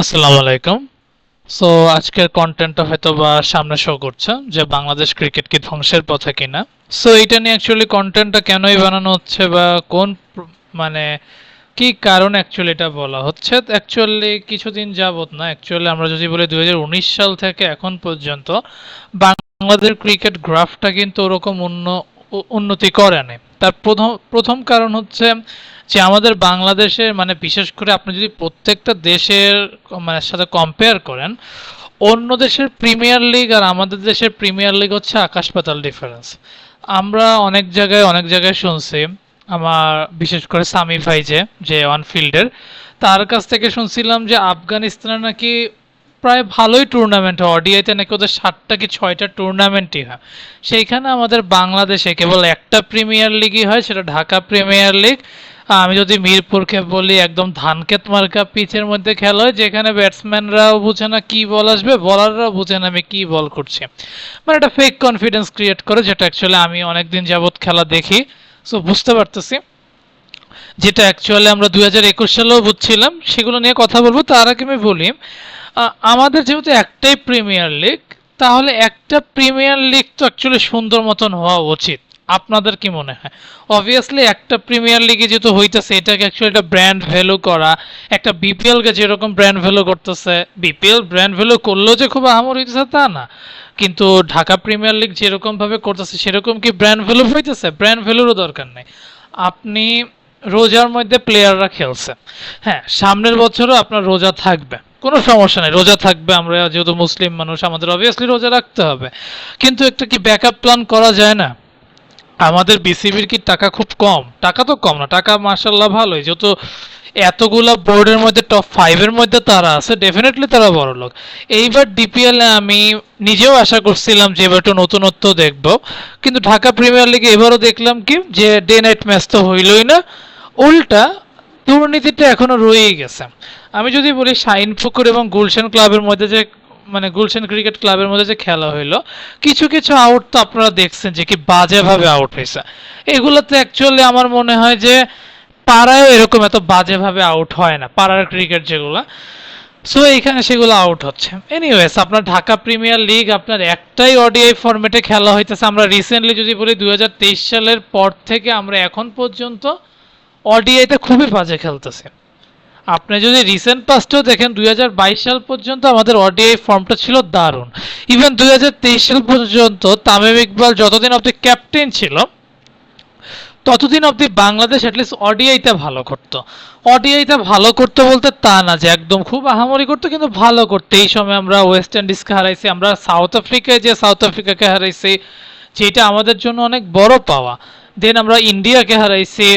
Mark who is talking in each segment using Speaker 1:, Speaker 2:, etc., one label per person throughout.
Speaker 1: আসসালামু আলাইকুম। সো আজকের কন্টেন্টটা হয়তো বা সামনে শো করছে যে বাংলাদেশ ক্রিকেট কি ধ্বংসের পথে কিনা। সো এটা নিয়ে অ্যাকচুয়ালি কন্টেন্টটা কেনই বানানো হচ্ছে বা কোন মানে কি কারণে অ্যাকচুয়ালি এটা বলা হচ্ছে, অ্যাকচুয়ালি কিছুদিন যাবত না, অ্যাকচুয়ালি আমরা যদি বলি 2019 সাল থেকে এখন পর্যন্ত বাংলাদেশ ক্রিকেট গ্রাফটা কিন্তু ওরকম উন্নতি করেনি। তার প্রথম প্রথম কারণ হচ্ছে যে আমাদের বাংলাদেশের বিশেষ করে আপনি যদি প্রত্যেকটা দেশের সাথে কম্পেয়ার করেন, অন্য দেশের প্রিমিয়ার লিগ আর আমাদের দেশের প্রিমিয়ার লিগ হচ্ছে আকাশ পাতাল ডিফারেন্স। আমরা অনেক জায়গায় শুনছি, আমার বিশেষ করে সামি ভাই যে অন ফিল্ডের, তার কাছ থেকে শুনছিলাম যে আফগানিস্তানে নাকি প্রায় ভালোই টুর্নামেন্ট হয়, ওডিআইতে নাকি ওদের 7টা কি 6টা টুর্নামেন্টই হয়। সেইখানে আমাদের বাংলাদেশে কেবল একটা প্রিমিয়ার লিগই হয়, সেটা ঢাকা প্রিমিয়ার লিগ। আমি যদি মিরপুরকে বলি, একদম ধানক্ষেত মার্কা পিচের মধ্যে খেলা হয়, যেখানে ব্যাটসম্যানরাও বুঝে না কি বল আসবে, বলাররাও বুঝে না আমি কি বল করছি। একটা ফেক কনফিডেন্স ক্রিয়েট করে, যেটা অ্যাকচুয়ালি আমি অনেকদিন যাবৎ খেলা দেখি, সো বুঝতে পারতেছি। যেটা অ্যাকচুয়ালি আমরা 2021 সালেও বুঝছিলাম। সেগুলো নিয়ে কথা বলবো, তার আগে আমি বলি আমাদের যেহেতু একটাই প্রিমিয়ার লিগ, তাহলে একটা প্রিমিয়ার লিগ তো অ্যাকচুয়ালি সুন্দর মতন হওয়া উচিত। আপনাদের কি মনে হয়? অবভিয়াসলি একটা প্রিমিয়ার লিগে যেহেতু হইতেছে, এটাকে অ্যাকচুয়ালি একটা ব্র্যান্ড ভ্যালু করা, একটা বিপিএল কে যেরকম ব্র্যান্ড ভ্যালু করতেছে, বিপিএল ব্র্যান্ড ভ্যালু করলেও যে খুব আহামর হইতেছে তা না, কিন্তু ঢাকা প্রিমিয়ার লিগ যেরকম ভাবে করতেছে সেরকম কি ব্র্যান্ড ভ্যালু হইতেছে? ব্র্যান্ড ভ্যালুরও দরকার নেই। আপনি রোজার মধ্যে প্লেয়াররা খেলছে, হ্যাঁ সামনের বছরও আপনার রোজা থাকবে, কোনো সমস্যা নেই, রোজা থাকবে। আমরা যেহেতু মুসলিম মানুষ, আমাদের অবভিয়াসলি রোজা রাখতে হবে, কিন্তু একটা কি ব্যাকআপ প্ল্যান করা যায় না? আমাদের বিসিবির কি টাকা খুব কম? টাকা তো কম না, টাকা মার্শাল্লাহ ভালোই, যেহেতু এতগুলা বোর্ডের মধ্যে টপ 5-এর মধ্যে তারা আছে, ডেফিনেটলি তারা বড় লোক। এইবার ডিপিএল এ আমি নিজেও আশা করছিলাম যে এবার একটু নতুনত্ব দেখব, কিন্তু ঢাকা প্রিমিয়ার লিগে এবারও দেখলাম কি যে ডে নাইট ম্যাচ তো হইলই না, উল্টা দুর্নীতিটা এখনো রয়েই গেছে। আমি যদি বলি শাইন পুকুর এবং গুলশান ক্লাবের মধ্যে যে গুলশান ক্রিকেট ক্লাবের মধ্যে যে খেলা হইলো, কিছু কিছু আউট তো আপনারা দেখছেন যে কি বাজেভাবে আউট হয়েছে। এগুলোতে অ্যাকচুয়ালি আমার মনে হয় যে পাড়ায়ও এরকম এত বাজেভাবে আউট হয় না, পাড়ার ক্রিকেট যেগুলো। সো এইখানে সেগুলো আউট হচ্ছে। এনিওয়েজ, আপনার ঢাকা প্রিমিয়ার লিগ আপনার একটাই ওডিআই ফরম্যাটে খেলা হইতেছে। আমরা রিসেন্টলি যদি বলি 2023 সালের পর থেকে আমরা এখন পর্যন্ত ওডিআইতে খুবই বাজে খেলতেছে। আপনি যদি রিসেন্ট পাস্টেও দেখেন, 2022 সাল পর্যন্ত আমাদের ওডিআই ফর্মটা ছিল দারুণ। ইভেন 2023 সাল পর্যন্ত তামিম ইকবাল যতদিন অব্দি ক্যাপ্টেন ছিল, ততদিন অবধি বাংলাদেশ অ্যাটলিস্ট ওডিআইতে ভালো করতো। ওডিআইতে ভালো করতো বলতে তা না যে একদম খুব আহামরি করতো, কিন্তু ভালো করতো। এই সময় আমরা ওয়েস্ট ইন্ডিজকে হারাইছি, আমরা সাউথ আফ্রিকায় যে সাউথ আফ্রিকাকে হারাইছি, যেটা আমাদের জন্য অনেক বড় পাওয়া। দেন আমরা ইন্ডিয়াকে হারাইছি,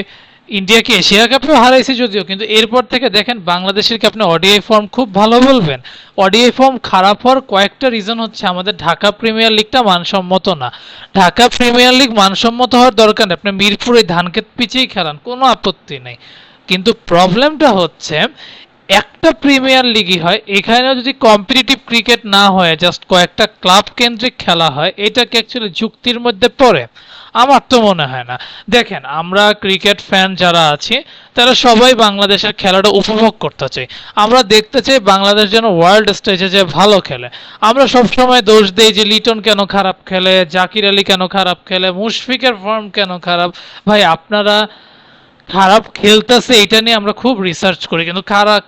Speaker 1: ইন্ডিয়াকে এশিয়া কাপেও হারাইছি যদিও, কিন্তু এরপর থেকে দেখেন বাংলাদেশের কি আপনি ওডিআই ফর্ম খুব ভালো বলবেন? ওডিআই ফর্ম খারাপ হওয়ার কয়েকটা রিজন হচ্ছে আমাদের ঢাকা প্রিমিয়ার লিগটা মানসম্মত না। ঢাকা প্রিমিয়ার লিগ মানসম্মত হওয়ার দরকার নেই, আপনি মিরপুরে ধানক্ষেত পিচেই খেলান, কোনো আপত্তি নেই। কিন্তু প্রবলেমটা হচ্ছে একটা প্রিমিয়ার লিগই হয়, এখানেও যদি কম্পিটিটিভ ক্রিকেট না হয়, জাস্ট কয়েকটা ক্লাব কেন্দ্রিক খেলা হয়, এটা কি অ্যাকচুয়ালি যুক্তির মধ্যে পড়ে? আমার তো মনে হয় না। দেখেন, আমরা ক্রিকেট ফ্যান যারা আছি, তারা সবাই বাংলাদেশের খেলাটা উপভোগ করতে চাই। আমরা দেখতে চাই বাংলাদেশ যেন ওয়ার্ল্ড স্টেজে যে ভালো খেলে। আমরা সবসময় দোষ দেই যে লিটন কেন খারাপ খেলে, জাকির আলী কেন খারাপ খেলে, মুশফিকের ফর্ম কেন খারাপ। ভাই, আপনারা খারাপ খেলতেছে এটা নিয়ে আমরা খুব রিসার্চ করি, কিন্তু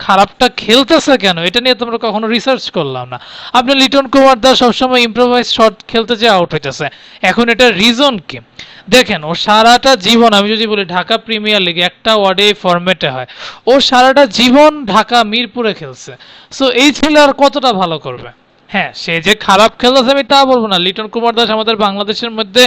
Speaker 1: খারাপটা খেলতেছে কেন এটা নিয়ে তো আমরা কখনো রিসার্চ করলাম না। আপনি লিটন কুমার দাস সবসময় ইম্প্রোভাইজ শট খেলতে যে আউট হইতেছে, এখন এটা রিজন কি? দেখেন, ও সারাটা জীবন, আমি যদি বলি ঢাকা প্রিমিয়ার লিগ একটা ওয়ার্ডে ফরম্যাটে হয়, ও সারাটা জীবন ঢাকা মিরপুরে খেলছে। সো এই ছেলে আর কতটা ভালো করবে? হ্যাঁ, সে যে খারাপ খেলতেছে আমি তা বলবো না। লিটন কুমার দাস আমাদের বাংলাদেশের মধ্যে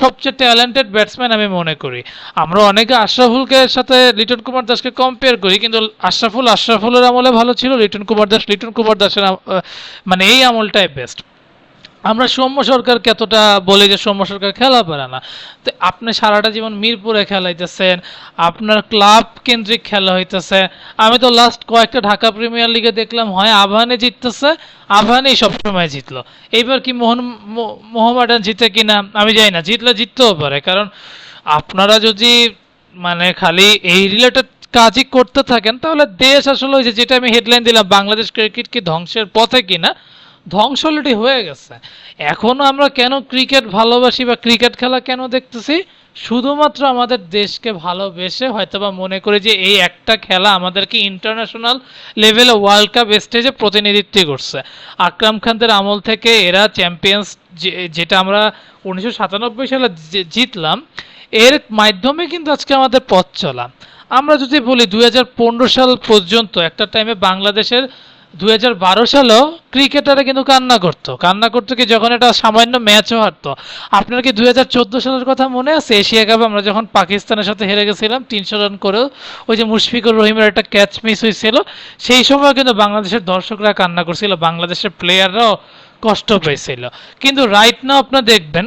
Speaker 1: সবচেয়ে ট্যালেন্টেড ব্যাটসম্যান আমি মনে করি। আমরা অনেকে আশরাফুলকে সাথে লিটন কুমার দাসকে কম্পেয়ার করি, কিন্তু আশরাফুলের আমলে ভালো ছিল, লিটন কুমার দাসের এই আমলটাই বেস্ট। আমরা সৌম্য সরকারকে এতটা বলি যে সৌম্য সরকার খেলা পারে না, তো আপনি সারাটা জীবন মিরপুরে খেলাইতেছেন, আপনার ক্লাব কেন্দ্রিক খেলা হইতেছে। আমি তো লাস্ট কয়েকটা ঢাকা প্রিমিয়ার লিগে দেখলাম, হয় আবাহনী জিততেছে, আবাহনী সবসময় জিতলো। এইবার কি মোহামেডান জিতে কিনা আমি জানি না, জিতলে জিততেও পারে, কারণ আপনারা যদি খালি এই রিলেটেড কাজই করতে থাকেন, তাহলে দেশ আসলে ওই যে যেটা আমি হেডলাইন দিলাম, বাংলাদেশ ক্রিকেট কি ধ্বংসের পথে কিনা, ধ্বংস অলরেডি হয়ে গেছে। এখনো আমরা কেন ক্রিকেট ভালোবাসি বা ক্রিকেট খেলা কেন দেখতেছি, শুধুমাত্র আমাদের দেশকে ভালোবেসে হয়তোবা মনে করি যে এই একটা খেলা আমাদেরকে ইন্টারন্যাশনাল লেভেলে ওয়ার্ল্ড কাপ স্টেজে প্রতিনিধিত্ব করছে। আকরাম খানদের আমল থেকে এরা চ্যাম্পিয়ন্স, যেটা আমরা 1997 সালে জিতলাম, এর মাধ্যমে কিন্তু আজকে আমাদের পথ চলা। আমরা যদি বলি 2015 সাল পর্যন্ত একটা টাইমে বাংলাদেশের, 2012 সালেও ক্রিকেটাররা কিন্তু কান্না করতো কি যখন এটা সামান্য ম্যাচও হারতো। আপনার কি 2014 সালের কথা মনে আছে, এশিয়া কাপে আমরা যখন পাকিস্তানের সাথে হেরে গেছিলাম 300 রান করেও, ওই যে মুশফিকুর রহিমের একটা ক্যাচ মিস হয়েছিল, সেই সময় কিন্তু বাংলাদেশের দর্শকরা কান্না করছিল, বাংলাদেশের প্লেয়াররাও কষ্ট পেয়েছিল। কিন্তু রাইট নাও আপনারা দেখবেন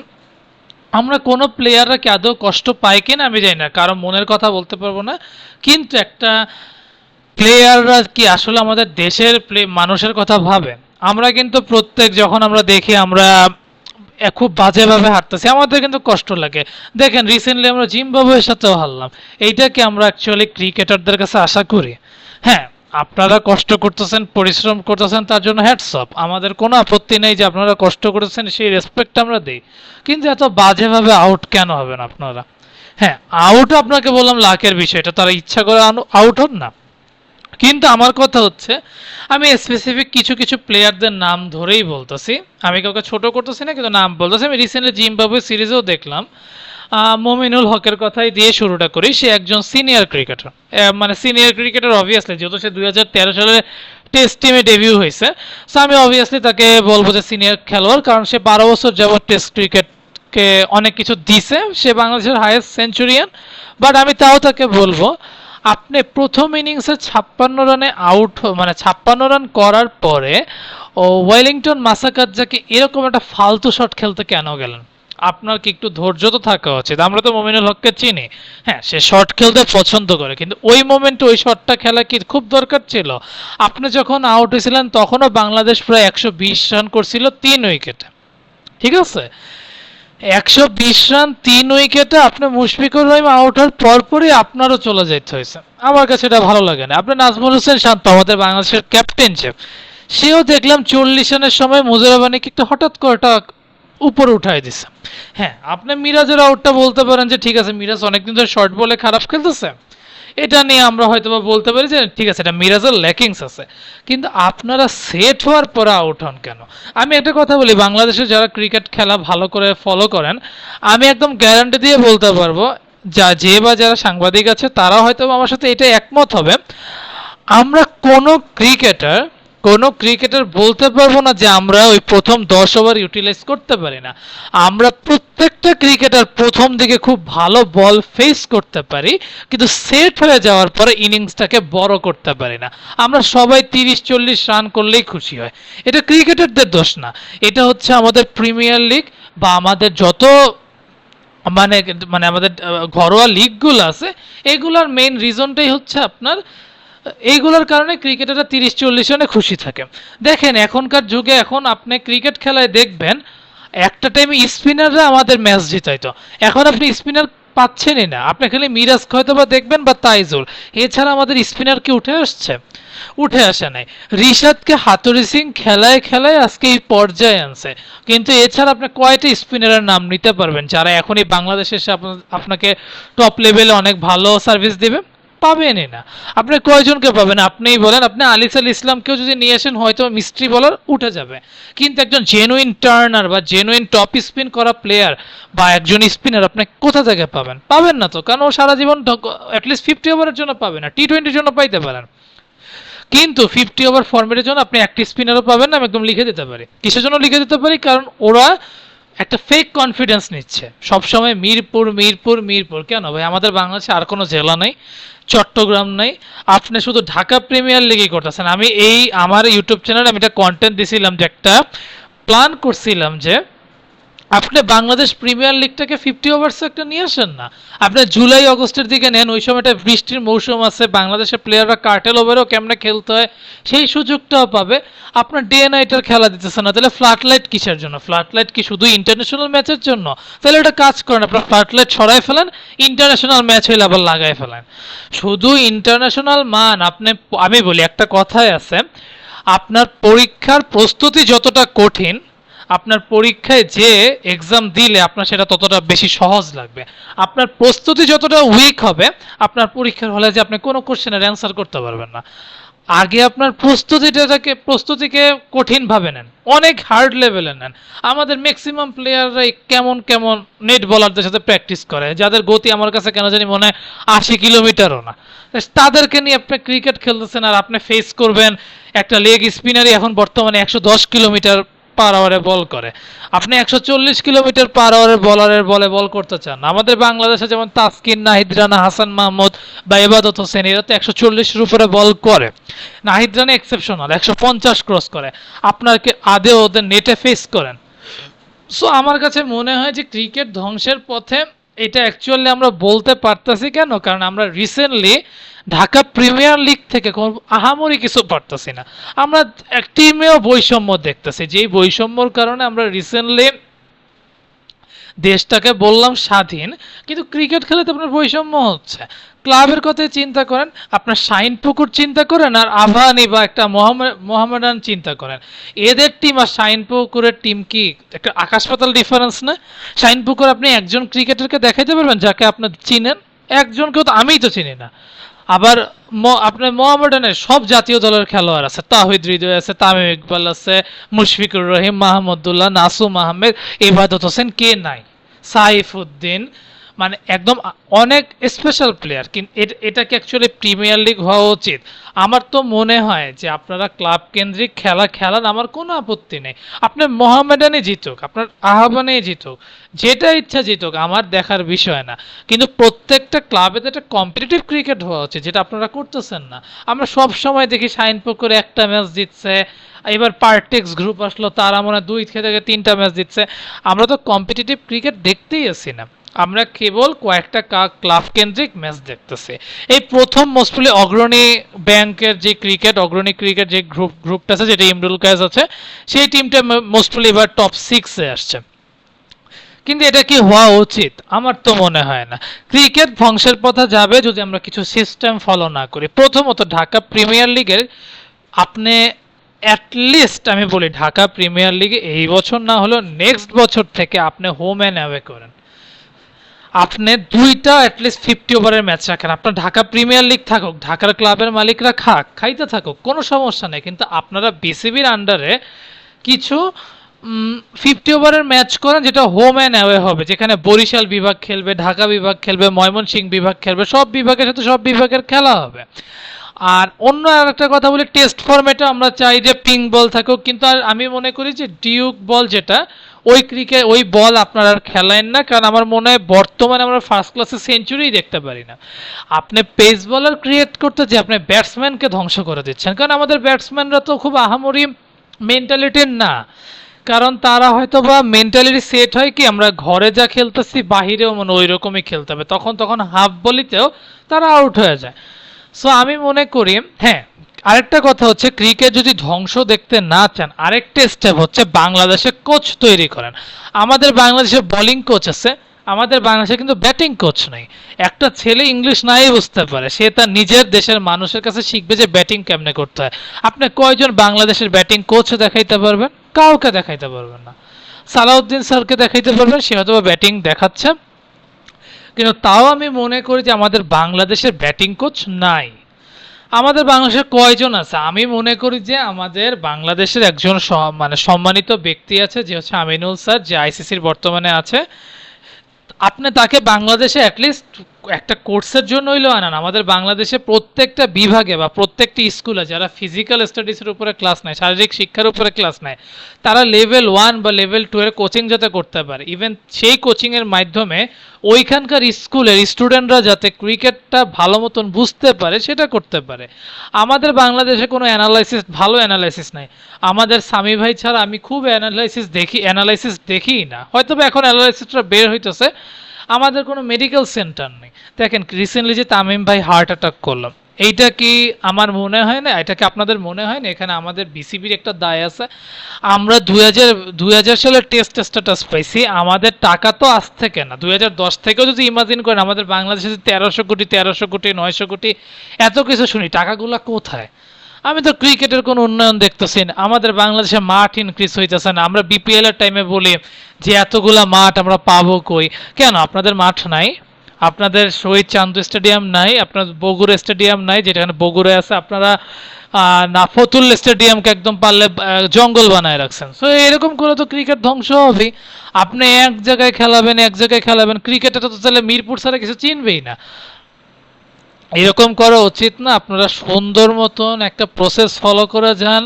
Speaker 1: আমরা কোনো প্লেয়াররা কি আদৌ কষ্ট পায় কিনা আমি জানি না, কারণ মনের কথা বলতে পারবো না, কিন্তু একটা প্লেয়াররা কি আসলে আমাদের দেশের মানুষের কথা ভাবে? আমরা কিন্তু প্রত্যেক যখন আমরা দেখি আমরা খুব বাজেভাবে হারতেছি, আমাদের কিন্তু কষ্ট লাগে। দেখেন রিসেন্টলি আমরা জিম্বাবুয়ের সাথেও হারলাম, এইটাকে আমরা অ্যাকচুয়ালি ক্রিকেটারদের কাছে আশা করি? হ্যাঁ, আপনারা কষ্ট করতেছেন, পরিশ্রম করতেছেন, তার জন্য হ্যাটস অফ, আমাদের কোনো আপত্তি নেই যে আপনারা কষ্ট করেছেন, সেই রেসপেক্ট আমরা দিই। কিন্তু এত বাজেভাবে আউট কেন হবেন আপনারা? হ্যাঁ, আউট আপনাকে বললাম লাখের বিষয়, এটা তারা ইচ্ছা করে আউট হন না। কিন্তু আমার কথা হচ্ছে, আমি স্পেসিফিক কিছু কিছু প্লেয়ারদের নাম ধরেই বলতেছি, আমি কাউকে ছোট করতেছি না, কিন্তু নাম বলতেছি। আমি রিসেন্টলি জিম্বাবুয়ে সিরিজেও দেখলাম, মমিনুল হকের কথাই দিয়ে শুরুটা করি। সে একজন সিনিয়র ক্রিকেটার, মানে সিনিয়র ক্রিকেটার অবভিয়াসলি, যেহেতু সে 2013 সালে টেস্ট টিমে ডেবিউ হয়েছে, সো আমি অবভিয়াসলি তাকে বলবো যে সিনিয়র খেলোয়াড়, কারণ সে 12 বছর যাবত টেস্ট ক্রিকেটকে অনেক কিছু দিছে, সে বাংলাদেশের হাইয়েস্ট সেঞ্চুরিয়ান। বাট আমি তাও তাকে বলবো, আপনি প্রথম ইনিংসে 56 রানে আউট, মানে 56 রান করার পরে ও ওয়েলিংটন মাসাকাজ্জাকে এরকম একটা ফালতু শট খেলতে কেন গেলেন? আপনার কি একটু ধৈর্য তো থাকা উচিত। আমরা তো মমিনুল হককে চিনি, হ্যাঁ সে শট খেলতে পছন্দ করে, কিন্তু ওই মোমেন্টে ওই শটটা খেলা কি খুব দরকার ছিল? আপনি যখন আউট হয়েছিলেন তখনও বাংলাদেশ প্রায় 120 রান করছিল 3 উইকেটে, ঠিক আছে? 120 রান 3 উইকেটে আপনি মুশফিকুর রহিম আউট হওয়ার পরপরই আপনারও চলে যেতে হয়েছে। আমার কাছে এটা ভালো লাগে না। আপনি নাজমুল হোসেন শান্ত, আমাদের বাংলাদেশের ক্যাপ্টেনশিপ, সেও দেখলাম 40 রানের সময় মুজিরাবানিকে একটু হঠাৎ করে একটা উপরে উঠাই দিছে। হ্যাঁ, আপনি মিরাজের আউটটা বলতে পারেন যে ঠিক আছে, মিরাজ অনেকদিন ধরে শর্ট বলে খারাপ খেলতেছে, এটা নিয়ে আমরা হয়তো বা বলতে পারি যে ঠিক আছে, এটা মিরাজের ল্যাকিংস আছে। কিন্তু আপনারা সেট হওয়ার পরে আউট হন কেন? আমি একটা কথা বলি, বাংলাদেশে যারা ক্রিকেট খেলা ভালো করে ফলো করেন, আমি একদম গ্যারান্টি দিয়ে বলতে পারবো, যারা সাংবাদিক আছে তারা হয়তো আমার সাথে এটা একমত হবে, আমরা কোনো ক্রিকেটার বলতে পারবো না যে আমরা ওই প্রথম 10 ওভার ইউটিলাইজ করতে পারি না। আমরা প্রত্যেকটা ক্রিকেটার প্রথম দিকে খুব ভালো বল ফেস করতে পারি, কিন্তু সেট হয়ে যাওয়ার পরে ইনিংসটাকে বড় করতে পারি না। আমরা সবাই 30-40 রান করলেই খুশি হয়। এটা ক্রিকেটারদের দোষ না, এটা হচ্ছে আমাদের প্রিমিয়ার লিগ বা আমাদের যত মানে মানে আমাদের ঘরোয়া লিগগুলো আছে, এগুলার মেইন রিজনটাই হচ্ছে আপনার এইগুলোর কারণে ক্রিকেটাররা 30-40 রানে খুশি থাকে। দেখেন এখনকার যুগে, এখন আপনি ক্রিকেট খেলায় দেখবেন একটা টাইমে স্পিনাররা আমাদের ম্যাচ জিতাইতো, এখন আপনি স্পিনার পাচ্ছেনই না। আপনি খালি মিরাজ হয়তো বা দেখবেন বা তাইজুল, এছাড়া আমাদের স্পিনার কি উঠে আসছে? উঠে আসে নাই। রিশাদকে হাতুড়ি সিং খেলায় খেলায় আজকে এই পর্যায়ে আনছে, কিন্তু এছাড়া আপনি কয়টা স্পিনারের নাম নিতে পারবেন যারা এখনই বাংলাদেশে এসে আপনাকে টপ লেভেলে অনেক ভালো সার্ভিস দিবে? পাবেনই না। আপনি কয়জনকে পাবেন? আপনিই বলেন। আপনি আলিস আল ইসলামকেও যদি নিয়ে আসেন হয়তো মিস্ট্রি বলার উঠে যাবে, কিন্তু একজন জেনুইন টার্নার বা জেনুইন টপ স্পিন করা প্লেয়ার বা একজন স্পিনার আপনি কোথা থেকে পাবেন? পাবেন না তো, কারণ ও সারা জীবন অ্যাটলিস্ট 50 ওভারের জন্য পাবে না, টি-20-র জন্য পাইতে পারেন, কিন্তু 50 ওভার ফরম্যাটের জন্য আপনি একটি স্পিনারও পাবেন না। আমি একদম লিখে দিতে পারি কিসের জন্য লিখে দিতে পারি, কারণ ওরা একটা ফেক কনফিডেন্স নিচ্ছে সবসময়, মিরপুর মিরপুর মিরপুর। কেন ভাই, আমাদের বাংলাদেশে আর কোনো জেলা নেই, চট্টগ্রাম নেই, আপনি শুধু ঢাকা প্রিমিয়ার লিগই করতেছেন। আমি আমার ইউটিউব চ্যানেলে আমি একটা কন্টেন্ট দিছিলাম, যে একটা প্ল্যান করছিলাম যে আপনি বাংলাদেশ প্রিমিয়ার লিগটাকে 50 ওভার্স একটা নিয়ে আসেন না। আপনি জুলাই আগস্টের দিকে নেন, ওই সময়টা বৃষ্টির মৌসুম আছে, বাংলাদেশের প্লেয়াররা কার্টেল ওভারেও কেমনে খেলতে হয় সেই সুযোগটাও পাবে। আপনার ডে নাইটের খেলা দিতেছে না, তাহলে ফ্লাড লাইট কিসের জন্য? ফ্লাড লাইট কি শুধু ইন্টারন্যাশনাল ম্যাচের জন্য? তাহলে এটা কাজ করেন, আপনার ফ্লাড লাইট সরাই ফেলেন, ইন্টারন্যাশনাল ম্যাচ হইলে আবার লাগাই ফেলেন। শুধু ইন্টারন্যাশনাল মান আপনি, আমি বলি একটা কথাই আছে, আপনার পরীক্ষার প্রস্তুতি যতটা কঠিন, আপনার পরীক্ষায় যে এক্সাম দিলে আপনার সেটা ততটা বেশি সহজ লাগবে। আপনার প্রস্তুতি যতটা উইক হবে, আপনার পরীক্ষার হলে যে আপনি কোনো কোশ্চেনের অ্যান্সার করতে পারবেন না। আগে আপনার প্রস্তুতিকে কঠিনভাবে নেন, অনেক হার্ড লেভেলে নেন। আমাদের ম্যাক্সিমাম প্লেয়াররাই কেমন কেমন নেট বলারদের সাথে প্র্যাকটিস করে, যাদের গতি আমার কাছে কেন জানি মনে হয় 80 কিলোমিটারও না। তাদেরকে নিয়ে আপনি ক্রিকেট খেলতেছেন, আর আপনি ফেস করবেন একটা লেগ স্পিনারই এখন বর্তমানে 110 কিলোমিটার পার আওয়ারে বল করে। আপনি 140 কিলোমিটার পার আওয়ারের বলারের বলে বল করতে চান? আমাদের বাংলাদেশে যেমন তাসকিন, নাহিদ রানা, হাসান মাহমুদ বা এবাদত হোসেন, এরা তো 140-এর উপরে বল করে। নাহিদ রানা এক্সেপশনাল, 150 ক্রস করে। আপনার কি আদৌ ওদের নেটে ফেস করেন? সো আমার কাছে মনে হয় যে ক্রিকেট ধ্বংসের পথে, এটা অ্যাকচুয়ালি আমরা বলতে পারতেছি কেন, কারণ আমরা রিসেন্টলি ঢাকা প্রিমিয়ার লিগ থেকে কোনো আহামরি কিছু পারতেছি না। আমরা এক টিমেও বৈষম্য দেখতেছি, যেই বৈষম্যর কারণে আমরা রিসেন্টলি দেশটাকে বললাম স্বাধীন, কিন্তু ক্রিকেট খেলে তো আপনার বৈষম্য হচ্ছে। ক্লাবের কথাই চিন্তা করেন, আপনার শাইনপুকুর চিন্তা করেন, আর আভানি বা একটা মোহামেডান চিন্তা করেন। এদের টিম আর শাইনপুকুরের টিম কি একটা আকাশ পাতাল ডিফারেন্স না? শাইনপুকুর আপনি একজন ক্রিকেটারকে দেখাইতে পারবেন যাকে আপনার চিনেন? একজনকেও তো আমিই তো চিনি না। আবার আপনার মোহামেডানের সব জাতীয় দলের খেলোয়াড় আছে, তাহিদ হৃদয় আছে, তামিম ইকবাল আছে, মুশফিকুর রহিম, মাহমুদুল্লাহ, নাসুম আহমেদ, ইবাদত হোসেন, কে নাই? সাইফুদ্দিন, মানে একদম অনেক স্পেশাল প্লেয়ার। কিন্তু এটা কি অ্যাকচুয়ালি প্রিমিয়ার লিগ হওয়া উচিত? আমার তো মনে হয় যে আপনারা ক্লাব কেন্দ্রিক খেলা খেলান, আমার কোনো আপত্তি নেই। আপনার মোহামেডানে জিতুক, আপনার আহ্বানে জিতুক, যেটা ইচ্ছা জিতুক, আমার দেখার বিষয় না। কিন্তু প্রত্যেকটা ক্লাবে তো একটা কম্পিটিটিভ ক্রিকেট হওয়া উচিত, যেটা আপনারা করতেছেন না। আমরা সব সময় দেখি শাইনপুকুরে একটা ম্যাচ জিতছে, এবার পার্টেক্স গ্রুপ আসলো, তারা মনে হয় 2 থেকে 3টা ম্যাচ জিতছে। আমরা তো কম্পিটিটিভ ক্রিকেট দেখতেই আসি না, আমরা কেবল কয়েকটা ক্লাব কেন্দ্রিক ম্যাচ দেখতেছি। এই প্রথম মোস্টলি অগ্রণী ব্যাংকের যে ক্রিকেট, অগ্রণী ক্রিকেট যে গ্রুপটা আছে, যেটা ইমরুল কায়েস আছে, সেই টিমটা মোস্টলি এবার টপ 6-এ আসছে। কিন্তু এটা কি হওয়া উচিত? আমার তো মনে হয় না। ক্রিকেট ধ্বংসের পথে যাবে যদি আমরা কিছু সিস্টেম ফলো না করি। প্রথমত ঢাকা প্রিমিয়ার লিগের আপনি অ্যাটলিস্ট, আমি বলি ঢাকা প্রিমিয়ার লিগে এই বছর না হলেও নেক্সট বছর থেকে আপনি হোম অ্যান্ড অ্যাওয়ে করেন। আপনি 2টা অ্যাটলিস্ট 50 ওভারের ম্যাচ রাখেন। আপনার ঢাকা প্রিমিয়ার লিগ থাকুক, ঢাকার ক্লাবের মালিকরা খাইতে থাকুক, কোনো সমস্যা নেই। কিন্তু আপনারা বিসিবির আন্ডারে কিছু 50 ওভারের ম্যাচ করেন, যেটা হোম অ্যান্ড অ্যাওয়ে হবে, যেখানে বরিশাল বিভাগ খেলবে, ঢাকা বিভাগ খেলবে, ময়মনসিংহ বিভাগ খেলবে, সব বিভাগের সাথে সব বিভাগের খেলা হবে। আর অন্য আরেকটা কথা বলি, টেস্ট ফরম্যাটে আমরা চাই যে পিঙ্ক বল থাকুক, কিন্তু আর আমি মনে করি যে ডিউক বল, যেটা ওই বল আপনারা আর খেলেন না, কারণ আমার মনে হয় বর্তমানে আমরা ফার্স্ট ক্লাসে সেঞ্চুরি দেখতে পারি না। আপনি পেস বলার ক্রিয়েট করতে যে আপনি ব্যাটসম্যানকে ধ্বংস করে দিচ্ছেন, কারণ আমাদের ব্যাটসম্যানরা তো খুব আহামরি মেন্টালিটির না। কারণ তারা হয়তো বা মেন্টালিটি সেট হয় কি, আমরা ঘরে যা খেলতেছি বাহিরেও মানে ওই রকমই খেলতে হবে, তখন হাফ বলিতেও তারা আউট হয়ে যায়। সো আমি মনে করি, হ্যাঁ, আরেকটা কথা হচ্ছে, ক্রিকেট যদি ধ্বংস দেখতে না চান, আরেকটা স্টেপ হচ্ছে বাংলাদেশে কোচ তৈরি করেন। আমাদের বাংলাদেশে বোলিং কোচ আছে, আমাদের বাংলাদেশে কিন্তু ব্যাটিং কোচ নেই। একটা ছেলে ইংলিশ নাই বুঝতে পারে, সে তার নিজের দেশের মানুষের কাছে শিখবে যে ব্যাটিং কেমনে করতে হয়। আপনি কয়জন বাংলাদেশের ব্যাটিং কোচ দেখাইতে পারবেন? কাউকে দেখাইতে পারবেন না। সালাউদ্দিন স্যারকে দেখাইতে পারবেন, সে হয়তো ব্যাটিং দেখাচ্ছে, কিন্তু তাও আমি মনে করি যে আমাদের বাংলাদেশের ব্যাটিং কোচ নাই। আমাদের বাংলাদেশে কয়জন আছে? আমি মনে করি যে আমাদের বাংলাদেশের একজন মানে সম্মানিত ব্যক্তি আছে, যে হচ্ছে আমিনুল স্যার, যে আইসিসির বর্তমানে আছে। আপনি তাকে বাংলাদেশে অ্যাটলিস্ট একটা কোর্সের জন্য হইলেও আনান। আমাদের বাংলাদেশে প্রত্যেকটা বিভাগে বা প্রত্যেকটি স্কুলে যারা ফিজিক্যাল স্টাডিজের উপরে ক্লাস নেয়, শারীরিক শিক্ষার উপরে ক্লাস নেয়, তারা লেভেল 1 বা লেভেল 2 এর কোচিং যাতে করতে পারে, ইভেন সেই কোচিংয়ের মাধ্যমে ওইখানকার স্কুলের স্টুডেন্টরা যাতে ক্রিকেটটা ভালো মতন বুঝতে পারে সেটা করতে পারে। আমাদের বাংলাদেশে কোনো ভালো অ্যানালাইসিস নাই। আমাদের সামি ভাই ছাড়া আমি খুব অ্যানালাইসিস দেখিই না, হয়তো বা এখন অ্যানালাইসিসটা বের হইতেছে। আমাদের কোনো মেডিকেল সেন্টার নেই। দেখেন রিসেন্টলি যে তামিম ভাই হার্ট অ্যাটাক করলাম, এইটা কি আমার মনে হয় না, এটা কি আপনাদের মনে হয় না এখানে আমাদের বিসিবির একটা দায় আছে? আমরা 2000 সালের টেস্ট স্ট্যাটাস পাইছি, আমাদের টাকা তো আজ থেকে না, 2010 থেকেও যদি ইমাজিন করেন আমাদের বাংলাদেশে 1300 কোটি 900 কোটি এত কিছু শুনি, টাকাগুলো কোথায়? আমি তো ক্রিকেটের কোনো উন্নয়ন দেখতেছি না। আমাদের বাংলাদেশে মাঠ ইনক্রিজ হইতেছে না। আমরা বিপিএল এর টাইমে বলি যে এতগুলা মাঠ আমরা পাবো কই? কেন আপনাদের মাঠ নাই? আপনাদের শহীদ চান্দু স্টেডিয়াম নাই? আপনার বগুড়া স্টেডিয়াম নাই, যেটা এখানে বগুড়ায় আছে? আপনারা না ফতুল স্টেডিয়ামকে একদম পারলে জঙ্গল বানায় রাখছেন। সো এরকম করে তো ক্রিকেট ধ্বংস হবে। আপনি এক জায়গায় খেলাবেন, ক্রিকেটে তো তাহলে মিরপুর ছাড়া কিছু চিনবেই না। এরকম করা উচিত না। আপনারা সুন্দর মতন একটা প্রসেস ফলো করে যান,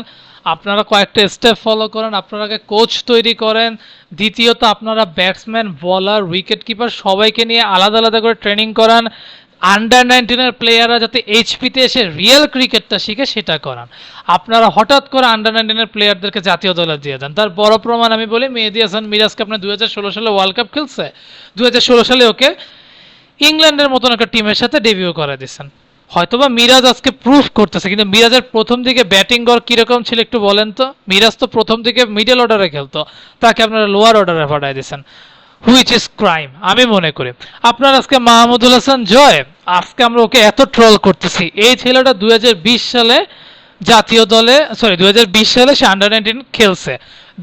Speaker 1: আপনারা কয়েকটা স্টেপ ফলো করেন, আপনারা আগে কোচ তৈরি করেন। দ্বিতীয়ত আপনারা ব্যাটসম্যান, বলার, উইকেট কিপার সবাইকে নিয়ে আলাদা আলাদা করে ট্রেনিং করান। আন্ডার 19 এর প্লেয়াররা যাতে এইচপিতে এসে রিয়েল ক্রিকেটটা শিখে সেটা করান। আপনারা হঠাৎ করে আন্ডার 19 এর প্লেয়ারদেরকে জাতীয় দলে দিয়ে দেন। তার বড় প্রমাণ আমি বলি, মেহেদী হাসান মিরাজকে আপনার 2016 সালে ওয়ার্ল্ড কাপ খেলছে, 2016 সালে ওকে ইংল্যান্ডের মতন একটা টিমের সাথে ডেবিউ করে দিচ্ছেন। হয়তোবা মিরাজ আজকে প্রুফ করতেছে, কিন্তু মিরাজের প্রথম দিকে ব্যাটিং গড় কিরকম ছিল একটু বলেন তো? মিরাজ তো প্রথম দিকে মিডল অর্ডারে খেলতো, তাকে আপনারা লোয়ার অর্ডারে পাঠাই দিয়েছেন, হুইচ ইজ ক্রাইম আমি মনে করি। আপনার আজকে মাহমুদুল হাসান জয়, আজকে আমরা ওকে এত ট্রল করতেছি, এই ছেলেটা 2020 সালে জাতীয় দলে, সরি 2020 সালে সে আন্ডার 19 খেলছে,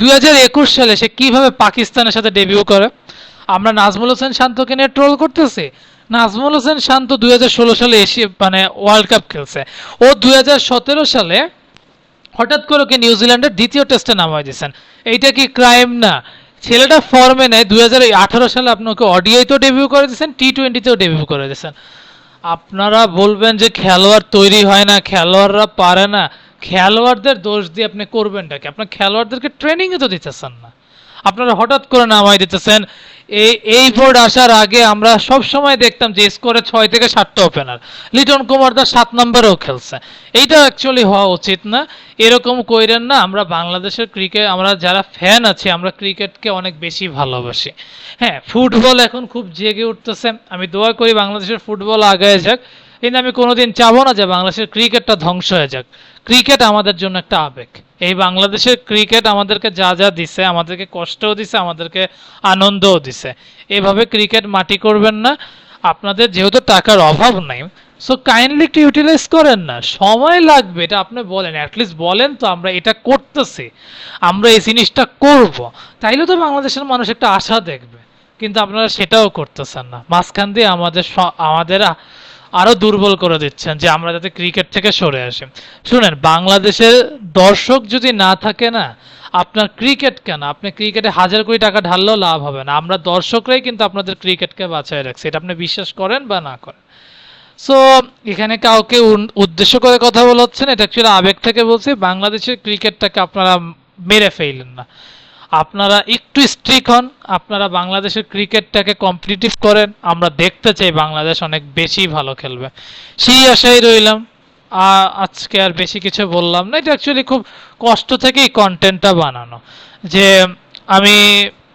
Speaker 1: 2021 সালে সে কিভাবে পাকিস্তানের সাথে ডেবিউ করে? আমরা নাজমুল হোসেন শান্তকে নিয়ে ট্রোল করতেছি। নাজমুল হোসেন শান্ত 2016 সালে এশিয়া ওয়ার্ল্ড কাপ খেলছে। ও 2017 সালে হঠাৎ করে ওকে নিউজিল্যান্ডের দ্বিতীয় টেস্টে নামাই দিয়েছেন। এইটা কি ক্রাইম না? ছেলেটা ফর্মে নেয়, 2018 সালে আপনি ওকে ওডিআইতেও ডেবিউ করে দিয়েছেন, টি20তেও ডেবিউ করে দিয়েছেন। আপনারা বলবেন যে খেলোয়াড় তৈরি হয় না, খেলোয়াড়রা পারে না। খেলোয়াড়দের দোষ দিয়ে আপনি করবেনটা কি? আপনার খেলোয়াড়দেরকে ট্রেনিংয়ে তো দিতেছেন না, আপনারা হঠাৎ করে নামাই দিতেছেন। এই বোর্ড আসার আগে আমরা সব সময় দেখতাম যে স্কোরে 6 থেকে 7টা ওপেনার, লিটন কুমার দাস 7 নম্বরেও খেলছে। এইটা অ্যাকচুয়ালি হওয়া উচিত না, এরকম কইরেন না। আমরা বাংলাদেশের ক্রিকেট, আমরা যারা ফ্যান আছি, আমরা ক্রিকেটকে অনেক বেশি ভালোবাসি। হ্যাঁ, ফুটবল এখন খুব জেগে উঠতেছে, আমি দোয়া করি বাংলাদেশের ফুটবল আগায় যাক, কিন্তু আমি কোনোদিন চাবো না যে বাংলাদেশের ক্রিকেটটা ধ্বংস হয়ে যাক। ক্রিকেট আমাদের জন্য একটা আবেগ। এই বাংলাদেশের ক্রিকেট আমাদেরকে যা যা দিছে, আমাদেরকে কষ্টও দিছে, আমাদেরকে আনন্দও দিছে। এভাবে ক্রিকেট মাটি করবেন না। আপনাদের যেহেতু টাকার অভাব নাই, সো কাইন্ডলি একটু ইউটিলাইজ করেন না। সময় লাগবে, এটা আপনি বলেন, অ্যাটলিস্ট বলেন তো আমরা এটা করতেছি, আমরা এই জিনিসটা করব, তাইলে তো বাংলাদেশের মানুষ একটা আশা দেখবে। কিন্তু আপনারা সেটাও করতেছেন না, মাঝখান দিয়ে আমাদের আরো দুর্বল করে দিচ্ছেন যে আমরা যাতে ক্রিকেট থেকে সরে আসি। শুনেন, বাংলাদেশের দর্শক যদি না থাকে না, আপনার ক্রিকেট কেন, আপনি ক্রিকেটে 1000 কোটি টাকা ঢাললেও লাভ হবে না। আমরা দর্শকরাই কিন্তু আপনাদের ক্রিকেটকে বাঁচায় রাখছি, এটা আপনি বিশ্বাস করেন বা না করেন। সো এখানে কাউকে উদ্দেশ্য করে কথা বলা হচ্ছে না, এটা অ্যাকচুয়ালি আবেগ থেকে বলছি। বাংলাদেশের ক্রিকেটটাকে আপনারা মেরে ফেললেন না, আপনারা একটু স্ট্রিক হন, আপনারা বাংলাদেশের ক্রিকেটটাকে কম্পিটিটিভ করেন। আমরা দেখতে চাই বাংলাদেশ অনেক বেশি ভালো খেলবে, সেই আশাই রইলাম। আজকে আর বেশি কিছু বললাম না, এটা অ্যাকচুয়ালি খুব কষ্ট থেকেই কন্টেন্টটা বানানো, যে আমি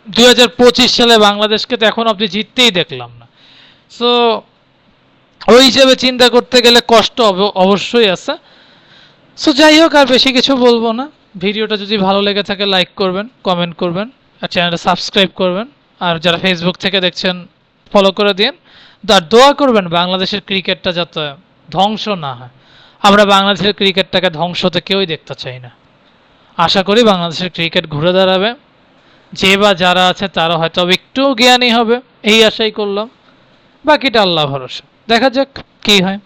Speaker 1: 2025 সালে বাংলাদেশকে তো এখন অবধি জিততেই দেখলাম না। সো ওই হিসেবে চিন্তা করতে গেলে কষ্ট অবশ্যই আছে। সো যাই হোক, আর বেশি কিছু বলবো না। ভিডিওটা যদি ভালো লেগে থাকে লাইক করবেন, কমেন্ট করবেন, আর চ্যানেলটা সাবস্ক্রাইব করবেন। আর যারা ফেসবুক থেকে দেখছেন ফলো করে দিন। আর দোয়া করবেন বাংলাদেশের ক্রিকেটটা যাতে ধ্বংস না হয়। আমরা বাংলাদেশের ক্রিকেটটাকে ধ্বংস হতে কেউই দেখতে চাই না। আশা করি বাংলাদেশের ক্রিকেট ঘুরে দাঁড়াবে, যে বা যারা আছে তারা হয়তো একটু জ্ঞানী হবে, এই আশাই করলাম। বাকিটা আল্লাহ ভরসা, দেখা যাক কি হয়।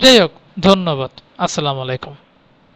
Speaker 1: যাই হোক, ধন্যবাদ, আসসালামু আলাইকুম।